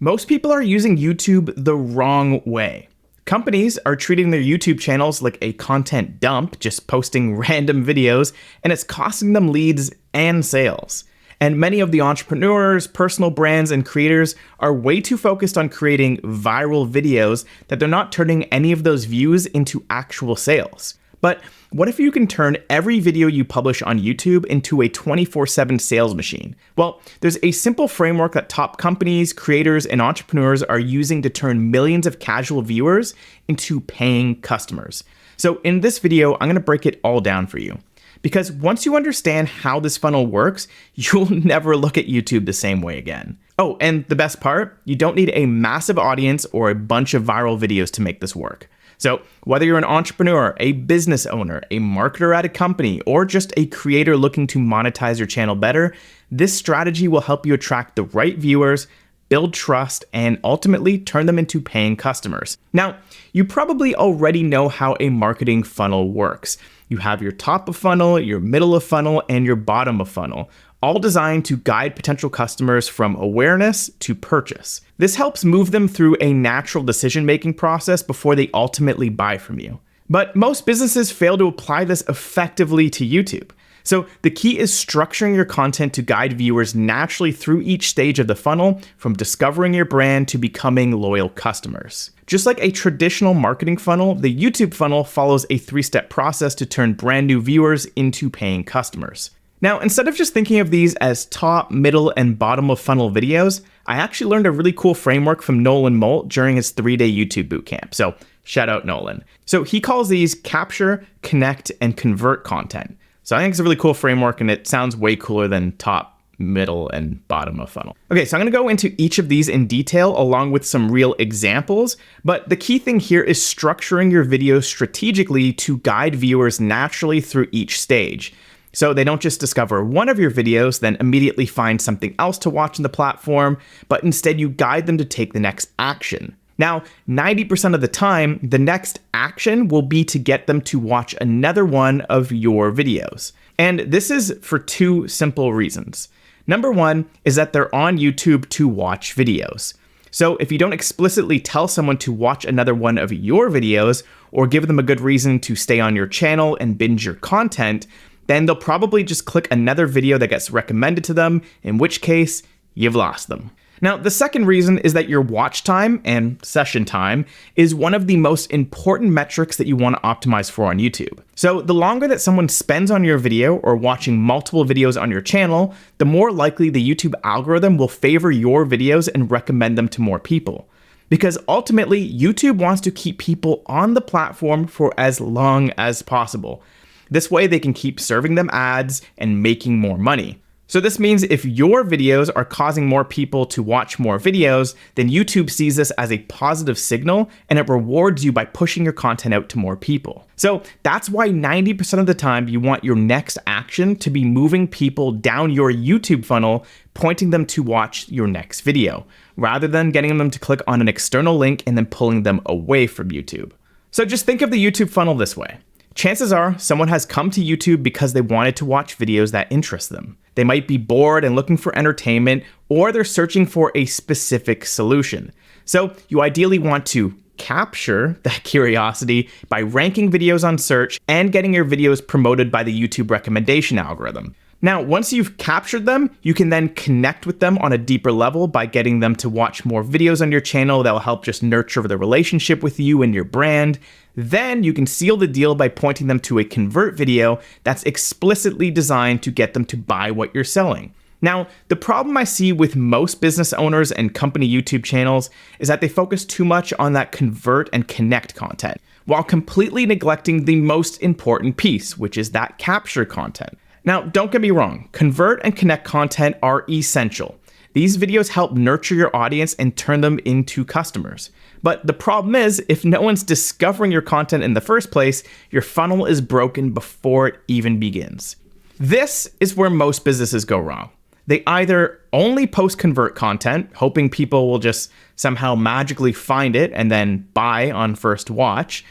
Most people are using YouTube the wrong way. Companies are treating their YouTube channels like a content dump, just posting random videos, and it's costing them leads and sales. And many of the entrepreneurs, personal brands, and creators are way too focused on creating viral videos that they're not turning any of those views into actual sales. But what if you can turn every video you publish on YouTube into a 24/7 sales machine? Well, there's a simple framework that top companies, creators, and entrepreneurs are using to turn millions of casual viewers into paying customers. So in this video, I'm going to break it all down for you. Because once you understand how this funnel works, you'll never look at YouTube the same way again. Oh, and the best part, you don't need a massive audience or a bunch of viral videos to make this work. So whether you're an entrepreneur, a business owner, a marketer at a company, or just a creator looking to monetize your channel better, this strategy will help you attract the right viewers, build trust, and ultimately turn them into paying customers. Now, you probably already know how a marketing funnel works. You have your top of funnel, your middle of funnel, and your bottom of funnel, all designed to guide potential customers from awareness to purchase. This helps move them through a natural decision-making process before they ultimately buy from you. But most businesses fail to apply this effectively to YouTube. So the key is structuring your content to guide viewers naturally through each stage of the funnel, from discovering your brand to becoming loyal customers. Just like a traditional marketing funnel, the YouTube funnel follows a 3-step process to turn brand new viewers into paying customers. Now, instead of just thinking of these as top, middle, and bottom of funnel videos, I actually learned a really cool framework from Nolan Molt during his 3-day YouTube bootcamp. So shout out Nolan. So he calls these capture, connect, and convert content. So I think it's a really cool framework, and it sounds way cooler than top, middle, and bottom of funnel. Okay, so I'm gonna go into each of these in detail along with some real examples, but the key thing here is structuring your videos strategically to guide viewers naturally through each stage. So they don't just discover one of your videos, then immediately find something else to watch on the platform, but instead you guide them to take the next action. Now, 90% of the time, the next action will be to get them to watch another one of your videos. And this is for 2 simple reasons. Number 1 is that they're on YouTube to watch videos. So if you don't explicitly tell someone to watch another one of your videos, or give them a good reason to stay on your channel and binge your content, then they'll probably just click another video that gets recommended to them, in which case, you've lost them. Now, the second reason is that your watch time and session time is one of the most important metrics that you want to optimize for on YouTube. So the longer that someone spends on your video or watching multiple videos on your channel, the more likely the YouTube algorithm will favor your videos and recommend them to more people. Because ultimately, YouTube wants to keep people on the platform for as long as possible. This way they can keep serving them ads and making more money. So this means if your videos are causing more people to watch more videos, then YouTube sees this as a positive signal and it rewards you by pushing your content out to more people. So that's why 90% of the time you want your next action to be moving people down your YouTube funnel, pointing them to watch your next video, rather than getting them to click on an external link and then pulling them away from YouTube. So just think of the YouTube funnel this way. Chances are someone has come to YouTube because they wanted to watch videos that interest them. They might be bored and looking for entertainment, or they're searching for a specific solution. So you ideally want to capture that curiosity by ranking videos on search and getting your videos promoted by the YouTube recommendation algorithm. Now, once you've captured them, you can then connect with them on a deeper level by getting them to watch more videos on your channel that will help just nurture the relationship with you and your brand. Then you can seal the deal by pointing them to a convert video that's explicitly designed to get them to buy what you're selling. Now, the problem I see with most business owners and company YouTube channels is that they focus too much on that convert and connect content, while completely neglecting the most important piece, which is that capture content. Now, don't get me wrong, convert and connect content are essential. These videos help nurture your audience and turn them into customers. But the problem is, if no one's discovering your content in the first place, your funnel is broken before it even begins. This is where most businesses go wrong. They either only post convert content, hoping people will just somehow magically find it and then buy on first watch,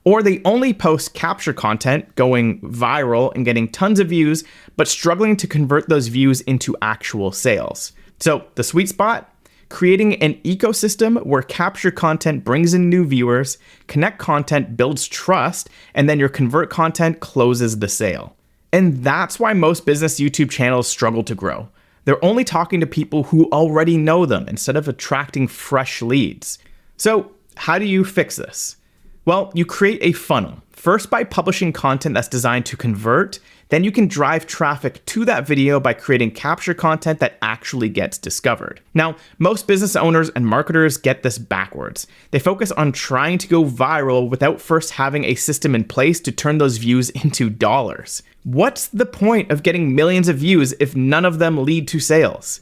or they only post capture content going viral and getting tons of views, but struggling to convert those views into actual sales. So the sweet spot, creating an ecosystem where capture content brings in new viewers, connect content builds trust, and then your convert content closes the sale. And that's why most business YouTube channels struggle to grow. They're only talking to people who already know them instead of attracting fresh leads. So how do you fix this? Well, you create a funnel. First by publishing content that's designed to convert, then you can drive traffic to that video by creating capture content that actually gets discovered. Now, most business owners and marketers get this backwards. They focus on trying to go viral without first having a system in place to turn those views into dollars. What's the point of getting millions of views if none of them lead to sales?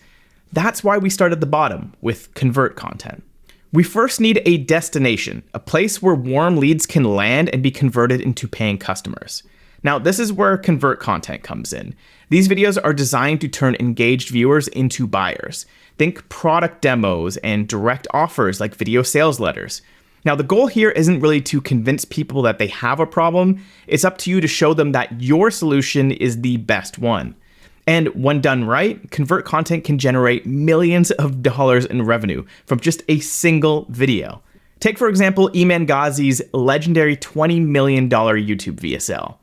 That's why we start at the bottom with convert content. We first need a destination, a place where warm leads can land and be converted into paying customers. Now, this is where convert content comes in. These videos are designed to turn engaged viewers into buyers. Think product demos and direct offers like video sales letters. Now, the goal here isn't really to convince people that they have a problem. It's up to you to show them that your solution is the best one. And when done right, convert content can generate millions of dollars in revenue from just a single video. Take, for example, Iman Ghazi's legendary $20 million YouTube VSL.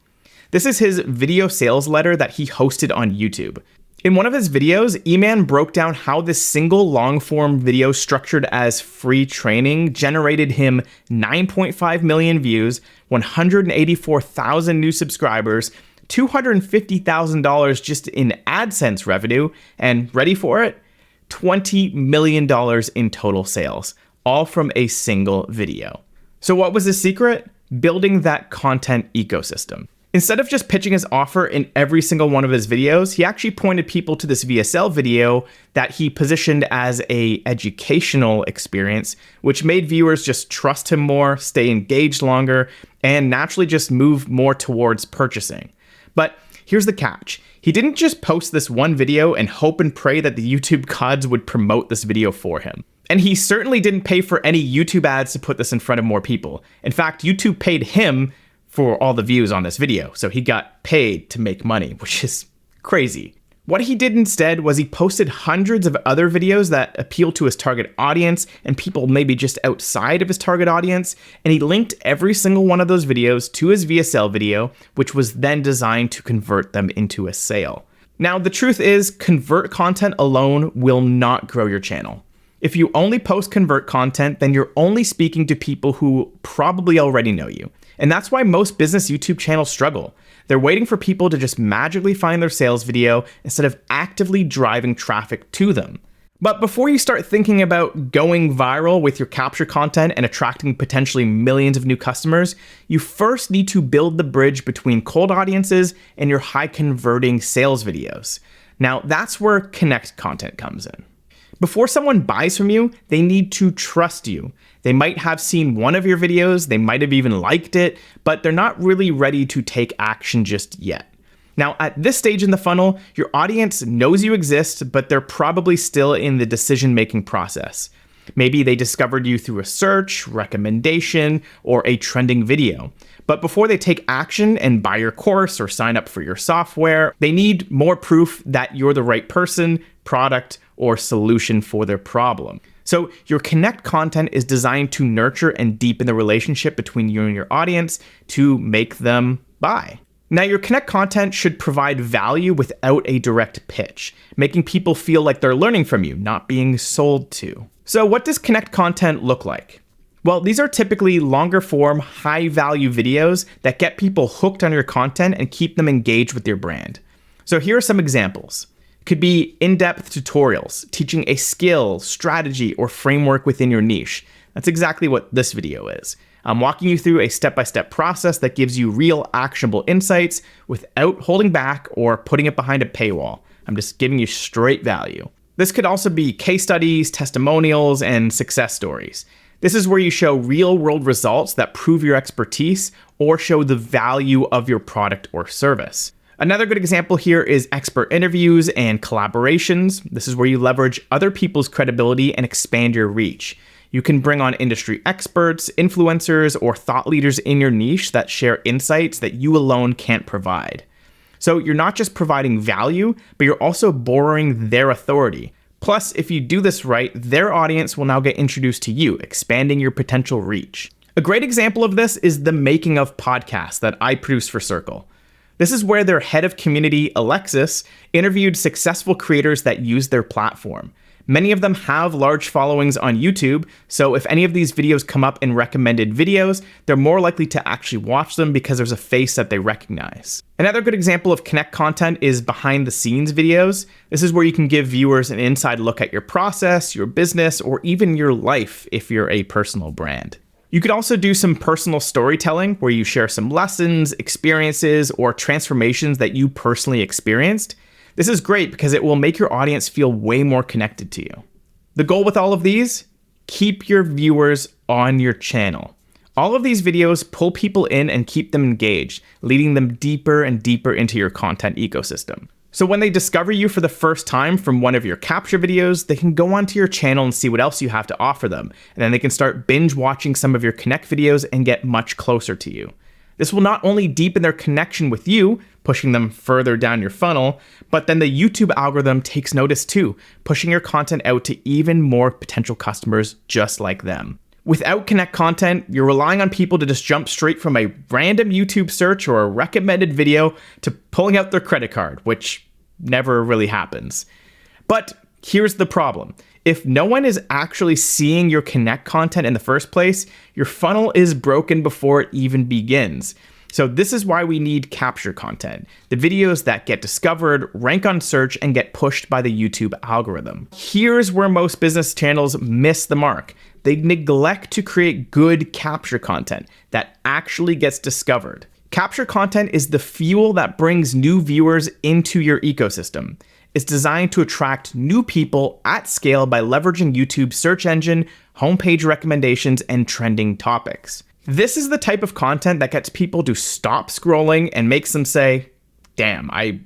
This is his video sales letter that he hosted on YouTube. In one of his videos, Iman broke down how this single long-form video structured as free training generated him 9.5 million views, 184,000 new subscribers, $250,000 just in AdSense revenue, and ready for it? $20 million in total sales, all from a single video. So what was his secret? Building that content ecosystem. Instead of just pitching his offer in every single one of his videos, he actually pointed people to this VSL video that he positioned as an educational experience, which made viewers just trust him more, stay engaged longer, and naturally just move more towards purchasing. But here's the catch. He didn't just post this one video and hope and pray that the YouTube gods would promote this video for him. And he certainly didn't pay for any YouTube ads to put this in front of more people. In fact, YouTube paid him for all the views on this video, so he got paid to make money, which is crazy. What he did instead was he posted hundreds of other videos that appeal to his target audience and people maybe just outside of his target audience, and he linked every single one of those videos to his VSL video, which was then designed to convert them into a sale. Now, the truth is, convert content alone will not grow your channel. If you only post convert content, then you're only speaking to people who probably already know you. And that's why most business YouTube channels struggle. They're waiting for people to just magically find their sales video instead of actively driving traffic to them. But before you start thinking about going viral with your capture content and attracting potentially millions of new customers, you first need to build the bridge between cold audiences and your high converting sales videos. Now, that's where connect content comes in. Before someone buys from you, they need to trust you. They might have seen one of your videos, they might have even liked it, but they're not really ready to take action just yet. Now, at this stage in the funnel, your audience knows you exist, but they're probably still in the decision-making process. Maybe they discovered you through a search, recommendation, or a trending video. But before they take action and buy your course or sign up for your software, they need more proof that you're the right person, product, or solution for their problem. So your connect content is designed to nurture and deepen the relationship between you and your audience to make them buy. Now, your connect content should provide value without a direct pitch, making people feel like they're learning from you, not being sold to. So what does connect content look like? Well, these are typically longer form, high value videos that get people hooked on your content and keep them engaged with your brand. So here are some examples. It could be in-depth tutorials, teaching a skill, strategy, or framework within your niche. That's exactly what this video is. I'm walking you through a step-by-step process that gives you real actionable insights without holding back or putting it behind a paywall. I'm just giving you straight value. This could also be case studies, testimonials, and success stories. This is where you show real-world results that prove your expertise or show the value of your product or service. Another good example here is expert interviews and collaborations. This is where you leverage other people's credibility and expand your reach. You can bring on industry experts, influencers, or thought leaders in your niche that share insights that you alone can't provide. So you're not just providing value, but you're also borrowing their authority, Plus, if you do this right, their audience will now get introduced to you, expanding your potential reach. A great example of this is the making of podcasts that I produce for Circle. This is where their head of community, Alexis, interviewed successful creators that use their platform. Many of them have large followings on YouTube, so if any of these videos come up in recommended videos, they're more likely to actually watch them because there's a face that they recognize. Another good example of Connect content is behind the scenes videos. This is where you can give viewers an inside look at your process, your business, or even your life if you're a personal brand. You could also do some personal storytelling where you share some lessons, experiences, or transformations that you personally experienced. This is great because it will make your audience feel way more connected to you. The goal with all of these? Keep your viewers on your channel. All of these videos pull people in and keep them engaged, leading them deeper and deeper into your content ecosystem. So when they discover you for the first time from one of your capture videos, they can go onto your channel and see what else you have to offer them. And then they can start binge watching some of your Connect videos and get much closer to you. This will not only deepen their connection with you, pushing them further down your funnel, but then the YouTube algorithm takes notice too, pushing your content out to even more potential customers just like them. Without Connect content, you're relying on people to just jump straight from a random YouTube search or a recommended video to pulling out their credit card, which never really happens. But here's the problem. If no one is actually seeing your Connect content in the first place, your funnel is broken before it even begins. So this is why we need capture content. The videos that get discovered, rank on search, and get pushed by the YouTube algorithm. Here's where most business channels miss the mark. They neglect to create good capture content that actually gets discovered. Capture content is the fuel that brings new viewers into your ecosystem. It's designed to attract new people at scale by leveraging YouTube's search engine, homepage recommendations, and trending topics. This is the type of content that gets people to stop scrolling and makes them say, damn, I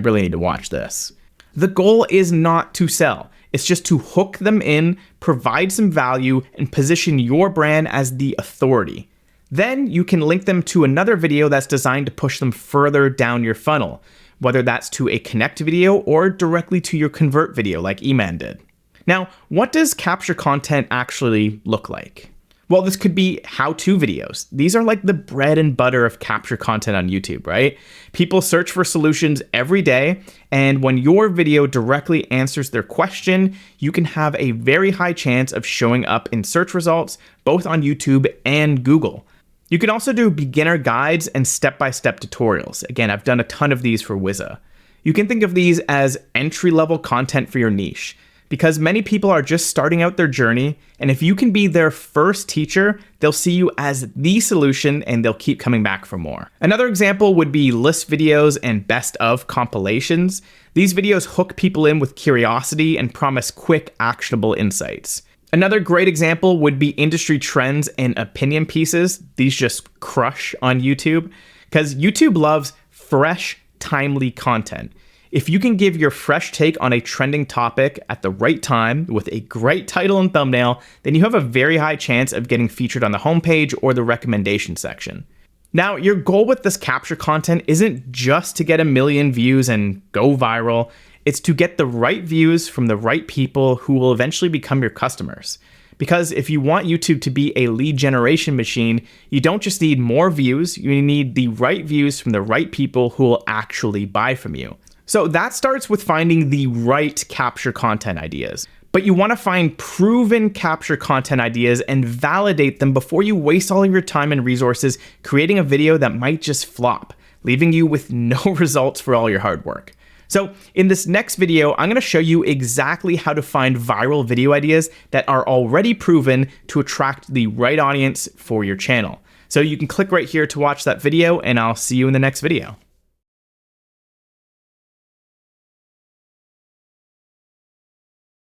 really need to watch this. The goal is not to sell. It's just to hook them in, provide some value, and position your brand as the authority. Then you can link them to another video that's designed to push them further down your funnel, whether that's to a Connect video or directly to your Convert video like Eman did. Now, what does capture content actually look like? Well, this could be how-to videos. These are like the bread and butter of capture content on YouTube, right? People search for solutions every day, and when your video directly answers their question, you can have a very high chance of showing up in search results, both on YouTube and Google. You can also do beginner guides and step-by-step tutorials. Again, I've done a ton of these for Wizza. You can think of these as entry-level content for your niche, because many people are just starting out their journey, and if you can be their first teacher, they'll see you as the solution and they'll keep coming back for more. Another example would be list videos and best of compilations. These videos hook people in with curiosity and promise quick, actionable insights. Another great example would be industry trends and opinion pieces. These just crush on YouTube because YouTube loves fresh, timely content. If you can give your fresh take on a trending topic at the right time with a great title and thumbnail, then you have a very high chance of getting featured on the homepage or the recommendation section. Now, your goal with this capture content isn't just to get 1 million views and go viral. It's to get the right views from the right people who will eventually become your customers. Because if you want YouTube to be a lead generation machine, you don't just need more views, you need the right views from the right people who will actually buy from you. So that starts with finding the right capture content ideas. But you want to find proven capture content ideas and validate them before you waste all of your time and resources creating a video that might just flop, leaving you with no results for all your hard work. So in this next video, I'm going to show you exactly how to find viral video ideas that are already proven to attract the right audience for your channel. So you can click right here to watch that video, and I'll see you in the next video.